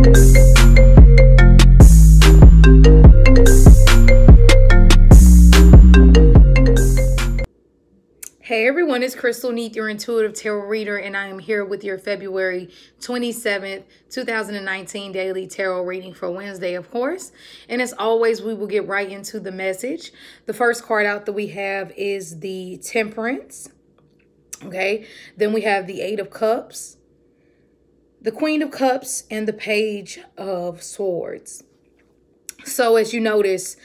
Hey everyone, it's Crystal Neat, your intuitive tarot reader, and I am here with your February 27th, 2019 daily tarot reading for Wednesday, of course. And as always, we will get right into the message. The first card out that we have is the Temperance. Okay, then we have the Eight of Cups, the Queen of Cups, and the Page of Swords. So as you notice,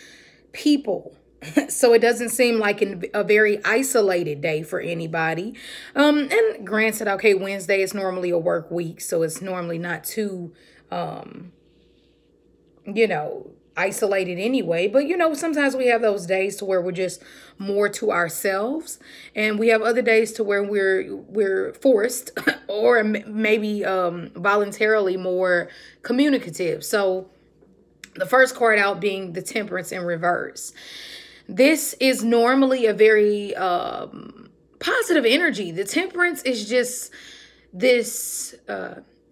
people. So it doesn't seem like a very isolated day for anybody. And granted, okay, Wednesday is normally a work week, so it's normally not too, isolated anyway. But, sometimes we have those days to where we're just more to ourselves. And we have other days to where we're forced or maybe voluntarily more communicative. So the first card out being the Temperance in reverse. This is normally a very positive energy. The Temperance is just this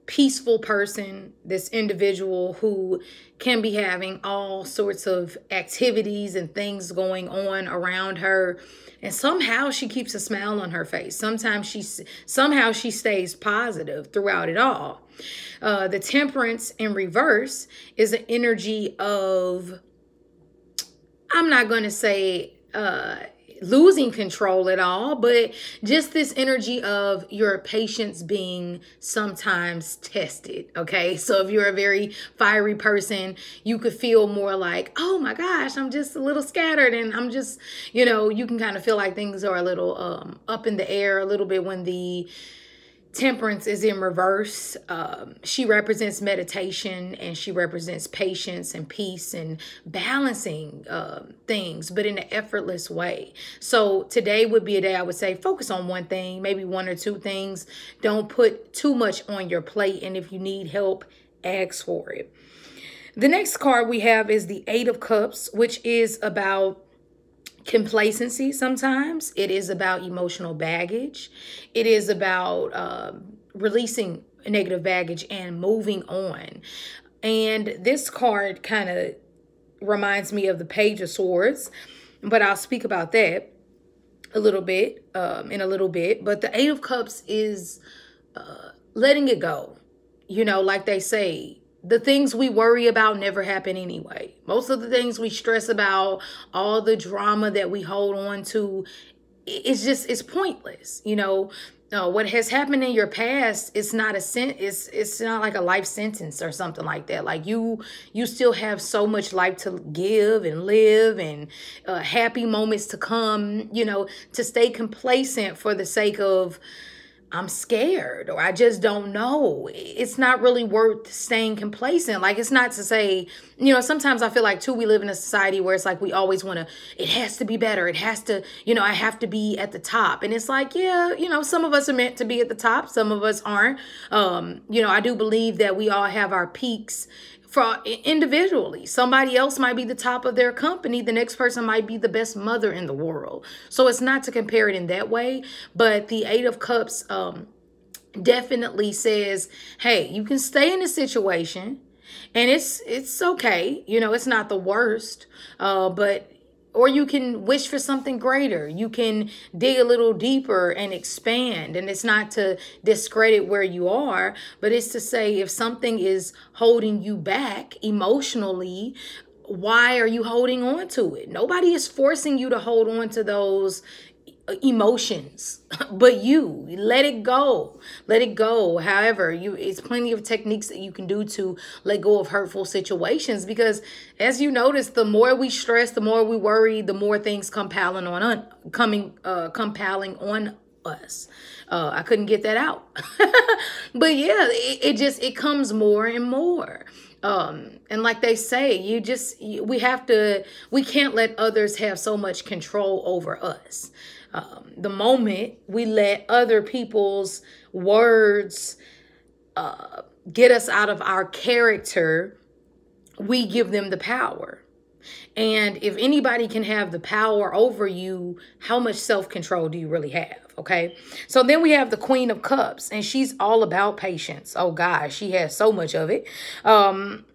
peaceful person, this individual who can be having all sorts of activities and things going on around her. And somehow she keeps a smile on her face. Somehow she stays positive throughout it all. The Temperance in reverse is an energy of, I'm not going to say losing control at all, but just this energy of your patience being sometimes tested, okay? So if you're a very fiery person, you could feel more like, oh my gosh, I'm just a little scattered, and I'm just, you can kind of feel like things are a little up in the air a little bit when the Temperance is in reverse. She represents meditation, and she represents patience and peace and balancing things, but in an effortless way. So today would be a day I would say focus on one thing, maybe one or two things. Don't put too much on your plate, and if you need help, ask for it. The next card we have is the Eight of Cups, which is about complacency. Sometimes it is about emotional baggage. It is about releasing negative baggage and moving on. And this card kind of reminds me of the Page of Swords, but I'll speak about that a little bit in a little bit. But the Eight of Cups is letting it go. Like they say, the things we worry about never happen anyway. Most of the things we stress about, all the drama that we hold on to, it's pointless. What has happened in your past, it's not like a life sentence or something like that. Like you still have so much life to give and live, and happy moments to come, to stay complacent for the sake of, I'm scared, or I just don't know. It's not really worth staying complacent. Like, it's not to say, sometimes I feel like too, we live in a society where it's like we always want to, it has to be better. It has to, I have to be at the top. And it's like, yeah, some of us are meant to be at the top. Some of us aren't. I do believe that we all have our peaks for individually. Somebody else might be the top of their company. The next person might be the best mother in the world. So it's not to compare it in that way. But the Eight of Cups definitely says, hey, you can stay in a situation and it's okay. It's not the worst, or you can wish for something greater. You can dig a little deeper and expand. And it's not to discredit where you are, but it's to say if something is holding you back emotionally, why are you holding on to it? Nobody is forcing you to hold on to those emotions, but you let it go. However, it's plenty of techniques that you can do to let go of hurtful situations, because as you notice, the more we stress, the more we worry, the more things compiling on us. I couldn't get that out. But yeah, it comes more and more. And like they say, we can't let others have so much control over us. The moment we let other people's words get us out of our character, we give them the power. And if anybody can have the power over you, how much self-control do you really have? Okay. So then we have the Queen of Cups, and she's all about patience. Oh gosh, she has so much of it.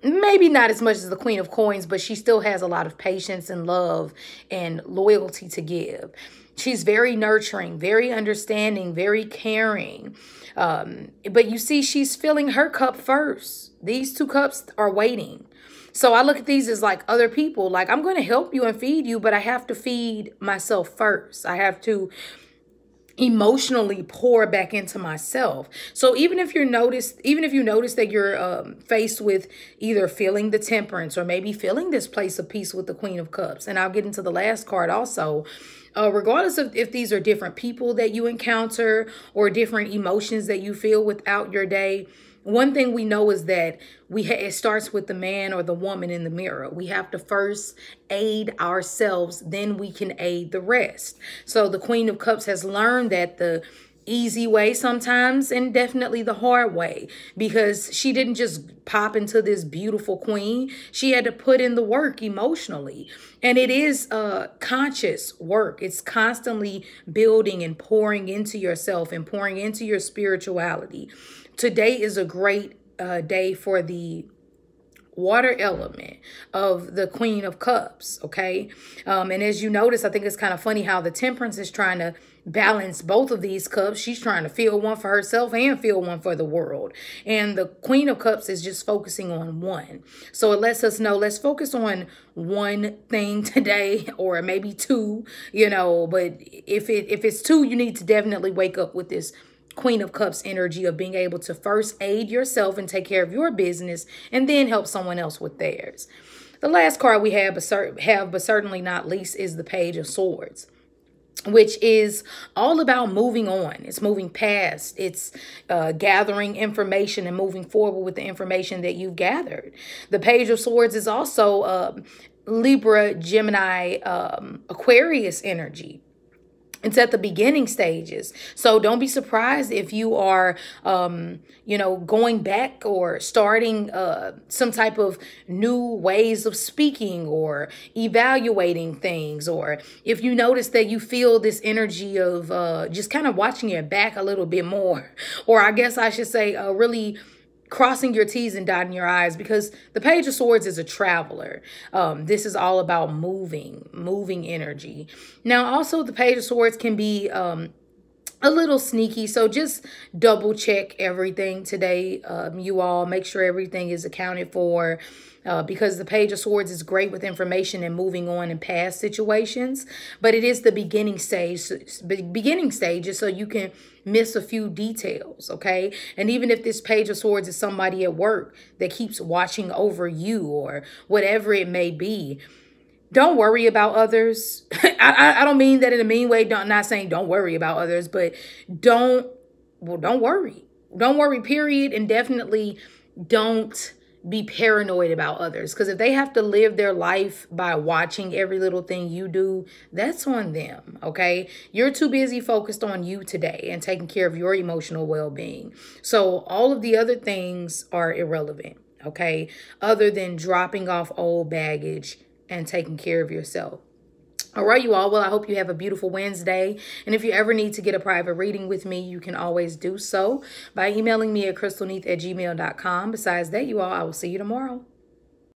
Maybe not as much as the Queen of Coins, but she still has a lot of patience and love and loyalty to give. She's very nurturing, very understanding, very caring. But you see, she's filling her cup first. These two cups are waiting. So I look at these as like other people. Like, I'm going to help you and feed you, but I have to feed myself first. I have to emotionally pour back into myself. So even if you notice that you're faced with either feeling the Temperance or maybe feeling this place of peace with the Queen of Cups, and I'll get into the last card also, regardless of if these are different people that you encounter or different emotions that you feel without your day, one thing we know is that it starts with the man or the woman in the mirror. We have to first aid ourselves, then we can aid the rest. So the Queen of Cups has learned that the easy way sometimes, and definitely the hard way, because she didn't just pop into this beautiful queen. She had to put in the work emotionally. And it is conscious work. It's constantly building and pouring into yourself and pouring into your spirituality. Today is a great day for the water element of the Queen of Cups, okay? And as you notice, I think it's kind of funny how the Temperance is trying to balance both of these cups. She's trying to fill one for herself and fill one for the world. And the Queen of Cups is just focusing on one. So it lets us know, let's focus on one thing today, or maybe two, you know, but if it's two, you need to definitely wake up with this Queen of Cups energy of being able to first aid yourself and take care of your business and then help someone else with theirs. The last card we have, but certainly not least, is the Page of Swords, which is all about moving on. It's moving past. It's gathering information and moving forward with the information that you've gathered. The Page of Swords is also Libra, Gemini, Aquarius energy. It's at the beginning stages. So don't be surprised if you are, going back or starting some type of new ways of speaking or evaluating things. Or if you notice that you feel this energy of just kind of watching your back a little bit more. Or I guess I should say really crossing your T's and dotting your I's, because the Page of Swords is a traveler. This is all about moving energy. Now, also the Page of Swords can be a little sneaky. So just double check everything today. You all make sure everything is accounted for. Because the Page of Swords is great with information and moving on in past situations, but it is the beginning stages, so you can miss a few details, okay? And even if this Page of Swords is somebody at work that keeps watching over you or whatever it may be, don't worry about others. I don't mean that in a mean way. Not saying don't worry about others, but don't worry. Don't worry, period. And definitely don't be paranoid about others, because if they have to live their life by watching every little thing you do, that's on them, okay? You're too busy focused on you today and taking care of your emotional well-being. So all of the other things are irrelevant, okay? Other than dropping off old baggage and taking care of yourself. All right, you all. Well, I hope you have a beautiful Wednesday. And if you ever need to get a private reading with me, you can always do so by emailing me at crystalneath@gmail.com. Besides that, you all, I will see you tomorrow.